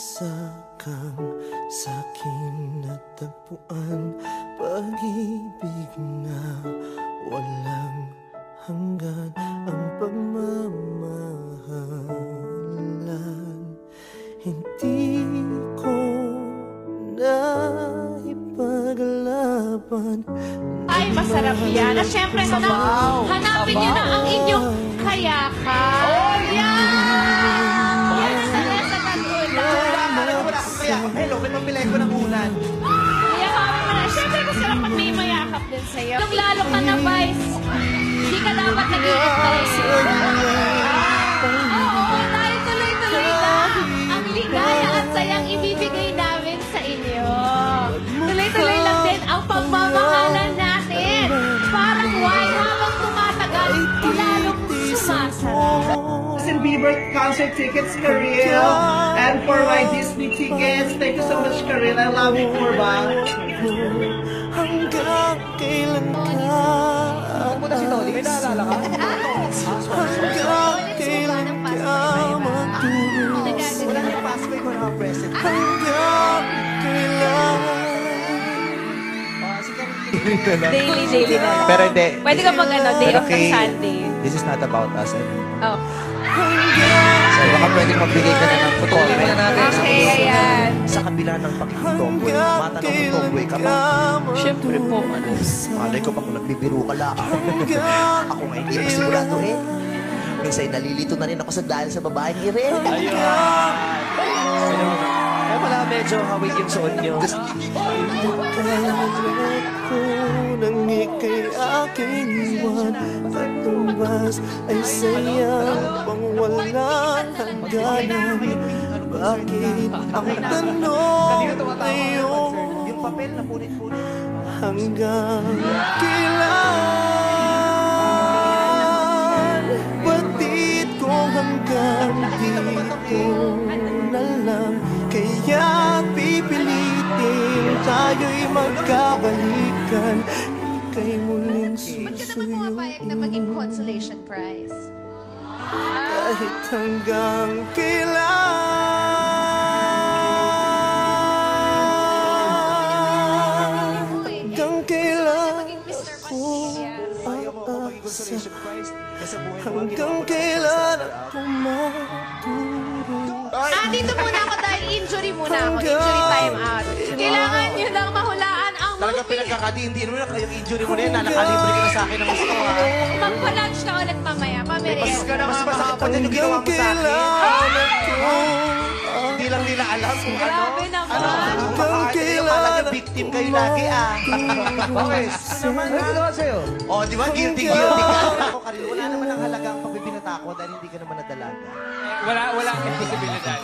isa kang sa'kin natagpuan, pag-ibig na walang hanggan, ang pagmamahalan. Hindi ko na ipaglaban. Ay, masarap yan. At syempre, hanapin niyo na ang inyong kayakan. Oh, yan! Yan ang nalesa ng ulan. Wala akong kayakap. Hello, may pamilay ko ng ulan. Yakapin mo na. Syempre, masarap pag may mayakap din sa'yo. Lalo ka na, Vice. Hindi ka dapat nag-iintay. Oo, tayo tuloy-tuloy na. Ang ligaya at sayang ibibigay namin sa inyo. Tuloy-tuloy lang din ang pagmamahalan natin. Parang wine habang tumatagal, lalong sumasarap. Justin Bieber concert tickets, Karil. And for my Disney tickets, thank you so much, Karil. I love you, Kurba. Hanggang kailan ka? Pumunta si Tony, may naalala ka? Hanggang kailan ka magtulos? Wala nang password ko na present. Hanggang kailan? Daily na. Pero hindi. Pwede ka mag day Pero of kay- Sunday. This is not about us. Oh. So baka pwede magbigay ka na ng photography natin. Okay, ayan. Sa kabila ng pagkikitonggoy, matanong mo tonggoy ka ba? Siyempre po, Malay ko pa kung nagbibiro ka lang. Ako nga hindi pa sigurado eh. Minsan nalilito na rin ako sa dahil sa babaeng ire. Kaya pala medyo hawig yung suot nyo. Ko nang ika'y aking iwan, patumbas ay sayang pang walang hangganan. Bakit ang tanong ngayon Yung papel na punit-punit. hanggang kailan? Batid ko hanggang dito na lang, kaya pipilitin tayo'y magkabalikan. Ika'y muling Ba't ka naman pumapayag na maging consolation prize? kahit hanggang kailan. Hanggang kailan Maging Mr. ako Patricia. Ayaw mo ako maging consolation prize. Kasi buhay mo, hanggang kailan ako matulog. Dito muna ako dahil injury muna ako. Injury time out. Kailangan nyo lang mahulaan ang talaga movie. pinagkakadiin mo na kayong injury mo na yan. Nakalibre ka na sa akin ng gusto ha. Magpa-lunch ka ulit mamaya. Pamerienda. Mas masakit pa din yung ginawa mo sa akin. Kailan ako Hindi lang nila alam kung ano. Grabe naman. Talaga victim kayo lagi ah. Bakit? Ano ginawa sa'yo? Oh, di ba? Guilty ka. Ako, Karil, wala naman ang halaga ang pagbibinata ko dahil hindi ka naman nadalaga. Wala ang imposibilidad.